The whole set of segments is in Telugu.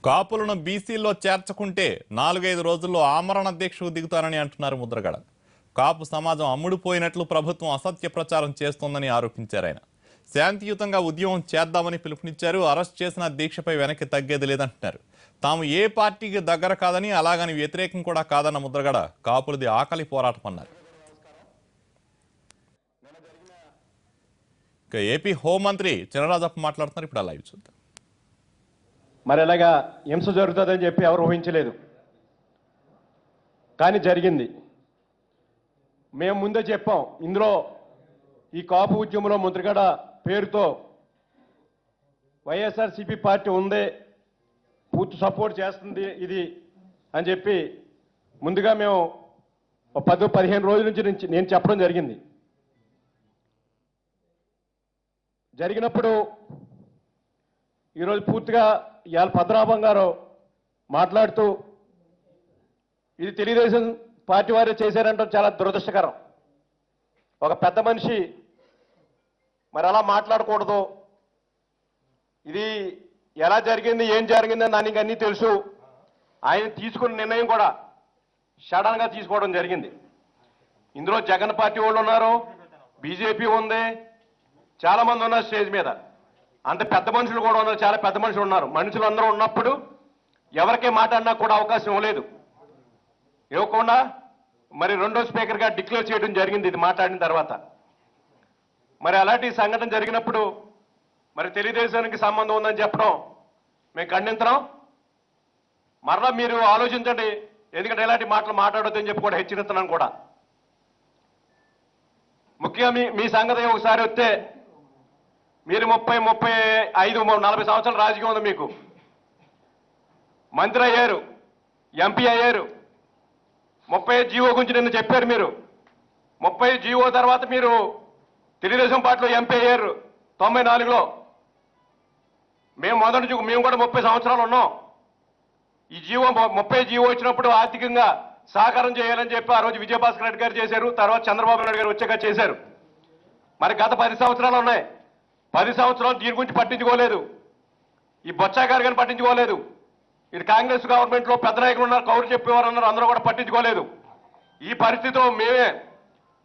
కాపులను బీసీల్లో చేర్చుకుంటే 4-5 రోజుల్లో ఆమరణ దీక్షకు దిగుతారని అంటున్నారు ముద్రగడ. కాపు సమాజం అమ్ముడుపోయినట్లు ప్రభుత్వం అసత్య ప్రచారం చేస్తోందని ఆరోపించారు. ఆయన శాంతియుతంగా ఉద్యమం చేద్దామని పిలుపునిచ్చారు. అరెస్ట్ చేసిన దీక్షపై వెనక్కి తగ్గేది లేదంటున్నారు. తాము ఏ పార్టీకి దగ్గర కాదని, అలాగని వ్యతిరేకం కూడా కాదన్న ముద్రగడ కాపులది ఆకలి పోరాటం అన్నారు. ఇక ఏపీ హోంమంత్రి చినరాజప్ప మాట్లాడుతున్నారు. ఇప్పుడు లైవ్ చూద్దాం. మరి ఎలాగా హింస జరుగుతుందని చెప్పి ఎవరు ఊహించలేదు, కానీ జరిగింది. మేము ముందే చెప్పాం, ఇందులో ఈ కాపు ఉద్యమంలో ముద్రగడ పేరుతో వైఎస్ఆర్సీపీ పార్టీ ఉందే, పూర్తి సపోర్ట్ చేస్తుంది ఇది అని చెప్పి ముందుగా మేము 10-15 రోజుల నుంచి నేను చెప్పడం జరిగింది. జరిగినప్పుడు ఈరోజు పూర్తిగా ఇవాళ పద్మనాభం గారు మాట్లాడుతూ ఇది తెలుగుదేశం పార్టీ వారే చేశారంటే చాలా దురదృష్టకరం. ఒక పెద్ద మనిషి మరి అలా మాట్లాడకూడదు. ఇది ఎలా జరిగింది, ఏం జరిగిందని దానికి అన్నీ తెలుసు. ఆయన తీసుకున్న నిర్ణయం కూడా సడన్గా తీసుకోవడం జరిగింది. ఇందులో జగన్ పార్టీ వాళ్ళు ఉన్నారు, బీజేపీ ఉంది, చాలా మంది ఉన్నారు స్టేజ్ మీద. అంత పెద్ద మనుషులు కూడా ఉన్నారు, చాలా పెద్ద మనుషులు ఉన్నారు. మనుషులు అందరూ ఉన్నప్పుడు ఎవరికే మాట్లాడినా కూడా అవకాశం ఇవ్వలేదు. ఇవ్వకుండా మరి రెండో స్పీకర్గా డిక్లేర్ చేయడం జరిగింది ఇది మాట్లాడిన తర్వాత. మరి అలాంటి సంఘటన జరిగినప్పుడు మరి తెలుగుదేశానికి సంబంధం ఉందని చెప్పడం మేము ఖండించడం. మరలా మీరు ఆలోచించండి, ఎందుకంటే ఇలాంటి మాటలు మాట్లాడొద్దని చెప్పి కూడా హెచ్చరిస్తున్నాను కూడా. ముఖ్యంగా మీ సంగతి ఒకసారి వస్తే మీరు 30-35-40 సంవత్సరాల రాజకీయం ఉంది మీకు. మంత్రి అయ్యారు, ఎంపీ అయ్యారు, 30 జీవో గురించి నిన్న చెప్పారు మీరు. 30 జీవో తర్వాత మీరు తెలుగుదేశం పార్టీలో ఎంపీ అయ్యారు 94లో. మేము కూడా 30 సంవత్సరాలు ఉన్నాం. ఈ జీవో 30 జీవో వచ్చినప్పుడు ఆర్థికంగా సహకారం చేయాలని చెప్పి ఆ రోజు విజయభాస్కర్ రెడ్డి గారు చేశారు, తర్వాత చంద్రబాబు నాయుడు గారు వచ్చాక చేశారు. మరి గత 10 సంవత్సరాలు ఉన్నాయి. 10 సంవత్సరాలు దీని గురించి పట్టించుకోలేదు. ఈ బొత్స గారు కానీ పట్టించుకోలేదు. ఇది కాంగ్రెస్ గవర్నమెంట్లో పెద్ద నాయకులు ఉన్నారు, కౌరు చెప్పేవారు ఉన్నారు, అందరూ కూడా పట్టించుకోలేదు. ఈ పరిస్థితిలో మేమే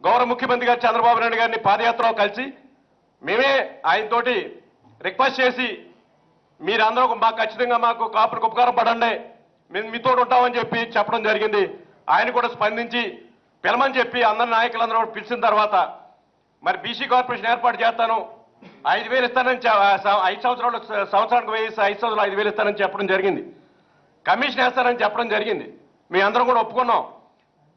గౌరవ ముఖ్యమంత్రి గారు చంద్రబాబు నాయుడు గారిని పాదయాత్రలో కలిసి మేమే ఆయనతోటి రిక్వెస్ట్ చేసి మీరందరూ ఖచ్చితంగా మాకు కాపులకు ఉపకారం పడండి, మేము మీతో ఉంటామని చెప్పి చెప్పడం జరిగింది. ఆయన కూడా స్పందించి పిలమని చెప్పి అందరి నాయకులందరూ పిలిచిన తర్వాత మరి బీసీ కార్పొరేషన్ ఏర్పాటు చేస్తాను, 5,000 ఇస్తానని 5 సంవత్సరాలు సంవత్సరానికి 5 సంవత్సరాలు 5,000 ఇస్తానని చెప్పడం జరిగింది. కమిషన్ వేస్తానని చెప్పడం జరిగింది. మీ అందరం కూడా ఒప్పుకున్నాం.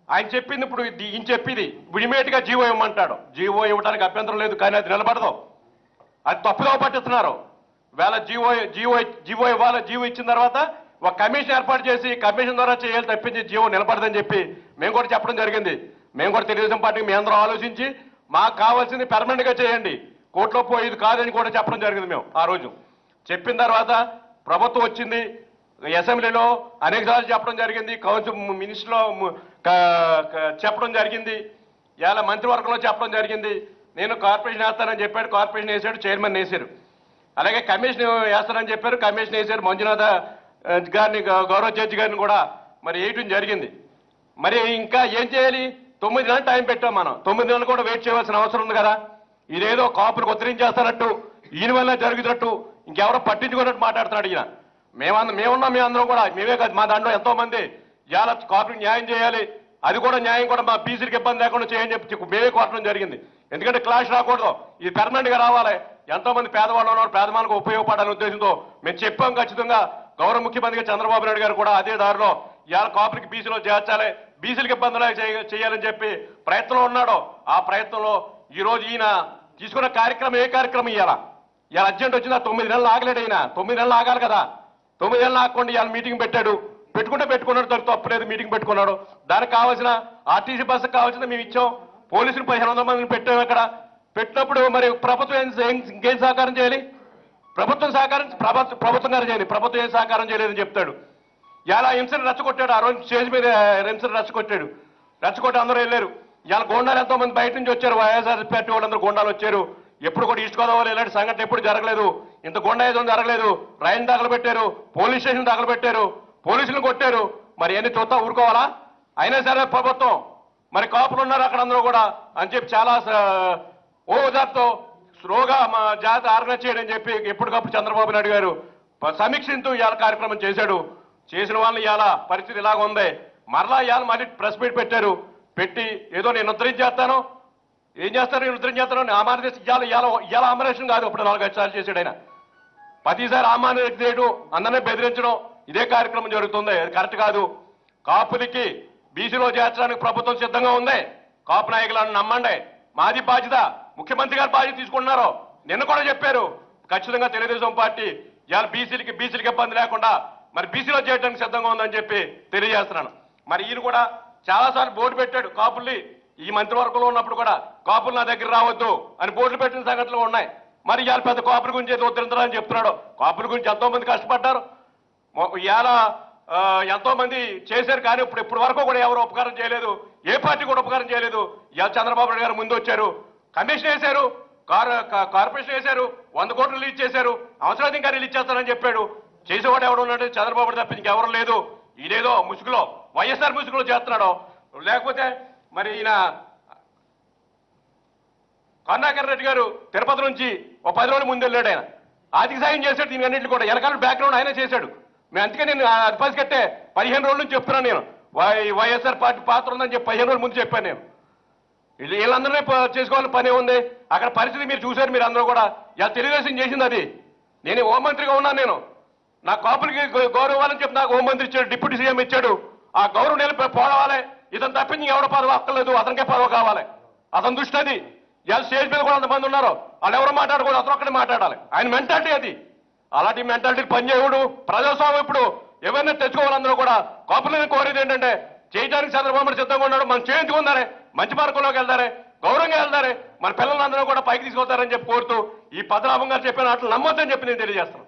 ఆయన చెప్పింది ఇప్పుడు ఈయన చెప్పింది ఇమీడియట్గా జీవో ఇవ్వమంటాడు. జీవో ఇవ్వడానికి అభ్యంతరం లేదు, కానీ అది నిలబడదు. అది తప్పుగా పట్టిస్తున్నారు. వేళ జీవో ఇవ్వాలి. జీవో ఇచ్చిన తర్వాత ఒక కమిషన్ ఏర్పాటు చేసి కమిషన్ ద్వారా చేయాలి తప్పించి జీవో నిలబడదని చెప్పి మేము కూడా చెప్పడం జరిగింది. మేము కూడా తెలుగుదేశం పార్టీకి మీ అందరూ ఆలోచించి మాకు కావాల్సింది పెర్మనెంట్గా చేయండి, కోర్టులో పోయేది కాదని కూడా చెప్పడం జరిగింది. మేము ఆ రోజు చెప్పిన తర్వాత ప్రభుత్వం వచ్చింది, అసెంబ్లీలో అనేకసార్లు చెప్పడం జరిగింది, కౌన్సిల్ మినిస్టర్లో చెప్పడం జరిగింది, ఇలా మంత్రివర్గంలో చెప్పడం జరిగింది. నేను కార్పొరేషన్ వేస్తానని చెప్పాడు, కార్పొరేషన్ వేసాడు, చైర్మన్ వేశారు. అలాగే కమిషన్ వేస్తానని చెప్పారు, కమిషన్ వేశారు. మంజునాథ గారిని, గౌరవ జడ్జి గారిని కూడా మరి వేయటం జరిగింది. మరి ఇంకా ఏం చేయాలి? 9 నెలలు టైం పెట్టాం మనం. 9 నెలలు కూడా వెయిట్ చేయవలసిన అవసరం ఉంది కదా. ఇదేదో కాపులకు ఉత్తరించేస్తానట్టు, ఈయన వల్ల జరుగుతున్నట్టు ఇంకెవరో పట్టించుకున్నట్టు మాట్లాడుతున్నాడు ఈయన. మేమున్నాం, అందరం కూడా, మేమే కాదు, మా దాంట్లో ఎంతో మంది ఇవాళ కాపులకు న్యాయం చేయాలి, అది కూడా న్యాయం కూడా మా బీసీకి ఇబ్బంది లేకుండా చేయని చెప్పి మేమే కోరడం జరిగింది. ఎందుకంటే క్లాష్ రాకూడదు, ఇది పెర్మనెంట్గా రావాలి. ఎంతో మంది పేదవాళ్ళు ఉన్నారు, పేదవాళ్ళకు ఉపయోగపడాలనే ఉద్దేశంతో మేము చెప్పాం. ఖచ్చితంగా గౌరవ ముఖ్యమంత్రిగా చంద్రబాబు నాయుడు గారు కూడా అదే దారిలో ఇవాళ కాపులకి బీసీలో చేర్చాలి, బీసీలకు ఇబ్బందులు చేయాలని చెప్పి ప్రయత్నంలో ఉన్నాడో ఆ ప్రయత్నంలో ఈ రోజు ఈయన తీసుకున్న కార్యక్రమం ఏ కార్యక్రమం ఇవ్వాలా ఇవాళ అర్జెంట్ వచ్చిందా 9 నెలలు ఆగలేడు అయినా 9 నెలలు ఆగాలి కదా 9 నెలలు ఆగకుండా ఇవాళ మీటింగ్ పెట్టాడు పెట్టుకున్నాడు దానికి తప్పలేదు మీటింగ్ పెట్టుకున్నాడు దానికి కావాల్సిన ఆర్టీసీ బస్సుకు కావాల్సిన మేము ఇచ్చాం పోలీసులు 1500 మందిని పెట్టాము అక్కడ పెట్టినప్పుడు మరి ప్రభుత్వం ఇంకేం సహకారం చేయాలి ప్రభుత్వం గారు చేయాలి ప్రభుత్వం ఏం సహకారం చేయలేదని చెప్తాడు ఇలా హింసను రెచ్చగొట్టాడు ఆ రోజు స్టేజ్ మీద హింసను రెచ్చగొట్టి అందరూ వెళ్ళారు ఇవాళ గోండాలు ఎంతో మంది బయట నుంచి వచ్చారు వైఎస్ఆర్ పార్టీ వాళ్ళందరూ గోండాలు వచ్చారు ఎప్పుడు కూడా ఈస్ట్ గోదావరి ఇలాంటి సంఘటన ఎప్పుడు జరగలేదు ఇంత గోండాయుధం జరగలేదు రైలు తగలబెట్టారు పోలీస్ స్టేషన్ తగలబెట్టారు పోలీసులు కొట్టారు మరి అన్ని చూస్తా ఊరుకోవాలా అయినా సరే ప్రభుత్వం మరి కాపులు ఉన్నారు అక్కడ అందరూ కూడా అని చెప్పి చాలా ఓదార్తో స్లోగా మా జాతి ఆర్గనైజ్ చేయడం చెప్పి ఎప్పటికప్పుడు చంద్రబాబు నాయుడు గారు సమీక్షించూ ఇవాళ కార్యక్రమం చేసిన వాళ్ళని ఇవాళ పరిస్థితి ఇలాగ ఉంది మరలా ఇవాళ మళ్ళీ ప్రెస్ మీట్ పెట్టారు పెట్టి ఏదో నేను ఉద్ధరించేస్తాను ఏం చేస్తారు నేను ఉద్ధరించేస్తాను ఆమానేసి ఇవాళ ఆమరేషన్ కాదు ఇప్పుడు 4-5 సార్లు చేశాడు ఆయన 10సారి ఆమానేసి చేయడం అందరినీ బెదిరించడం ఇదే కార్యక్రమం జరుగుతుంది అది కరెక్ట్ కాదు కాపులకి బీసీలో చేర్చడానికి ప్రభుత్వం సిద్ధంగా ఉంది కాపు నాయకులను నమ్మండి మాది బాధ్యత ముఖ్యమంత్రి గారు బాధ్యత తీసుకుంటున్నారు నిన్న కూడా చెప్పారు ఖచ్చితంగా తెలుగుదేశం పార్టీ ఇవాళ బీసీలకి ఇబ్బంది లేకుండా మరి బీసీలో చేయడానికి సిద్ధంగా ఉందని చెప్పి తెలియజేస్తున్నాను మరి ఈయన కూడా చాలాసార్లు బోర్డు పెట్టాడు కాపుల్ని ఈ మంత్రివర్గంలో ఉన్నప్పుడు కూడా కాపులు నా దగ్గర రావద్దు అని బోర్డులు పెట్టిన సంఘటనలు ఉన్నాయి మరి ఇవాళ పెద్ద కాపుల గురించి ఏదో ఉద్ధరించాలని చెప్తున్నాడు కాపుల గురించి ఎంతో మంది కష్టపడ్డారు ఇవాళ ఎంతో మంది చేశారు కానీ ఇప్పుడు వరకు కూడా ఎవరు ఉపకారం చేయలేదు ఏ పార్టీ కూడా ఉపకారం చేయలేదు ఇవాళ చంద్రబాబు నాయుడు గారు ముందు వచ్చారు కమిషన్ వేశారు కార్పొరేషన్ వేశారు 100 కోట్లు రిలీజ్ చేశారు అవసరం ఇంకా రిలీజ్ చేస్తారని చెప్పాడు చేసేవాడు ఎవరు ఉన్నాడు చంద్రబాబు తప్ప ఇంకెవరు లేదు ఇదేదో ముసుగులో వైఎస్ఆర్ ముసుగులో చేస్తున్నాడో లేకపోతే మరి ఈయన కరుణాకర్ రెడ్డి గారు తిరుపతి నుంచి ఒక 10 రోజుల ముందు వెళ్ళాడు ఆయన ఆర్థిక సాయం చేశాడు దీని అన్నింటినీ కూడా వెనకాల బ్యాక్గ్రౌండ్ ఆయన చేశాడు మేము అందుకే నేను అడ్వాన్స్ కట్టే 15 రోజుల నుంచి చెప్తున్నాను నేను వైఎస్ఆర్ పార్టీ పాత్ర ఉందని చెప్పి 15 రోజుల ముందు చెప్పాను నేను వీళ్ళందరినీ చేసుకోవాలని పని ఉంది అక్కడ పరిస్థితి మీరు చూశారు మీరు అందరూ కూడా ఇలా తెలుగుదేశం చేసింది అది నేను హోంమంత్రిగా ఉన్నాను నేను నా కాపులకి గౌరవాలని చెప్పి నాకు హోంమంత్రి ఇచ్చాడు డిప్యూటీ సీఎం ఇచ్చాడు ఆ గౌరవం నేను పోవాలి ఇతను తప్పించి ఎవడో పదవి అక్కర్లేదు అతనికే పదవి కావాలి అతని దృష్టి అది ఇలా స్టేజ్ మీద కూడా అంతమంది ఉన్నారు వాళ్ళు ఎవరు మాట్లాడకూడదు అతను ఒక్కడే మాట్లాడాలి ఆయన మెంటాలిటీ అది అలాంటి మెంటాలిటీకి పనిచేయడు ప్రజాస్వామ్యం ఇప్పుడు ఎవరిని తెచ్చుకోవాలందరూ కూడా కాపులని కోరేది ఏంటంటే చేయడానికి చంద్రబాబు సిద్ధంగా ఉన్నాడు మనం చేయించుకుందారే మంచి మార్గంలోకి వెళ్తారే గౌరవంగా వెళ్తారే మన పిల్లలందరూ కూడా పైకి తీసుకొస్తారని చెప్పి కోరుతూ ఈ పద్మనాభం గారు చెప్పిన అట్లు నమ్మొద్దని చెప్పి నేను తెలియజేస్తాను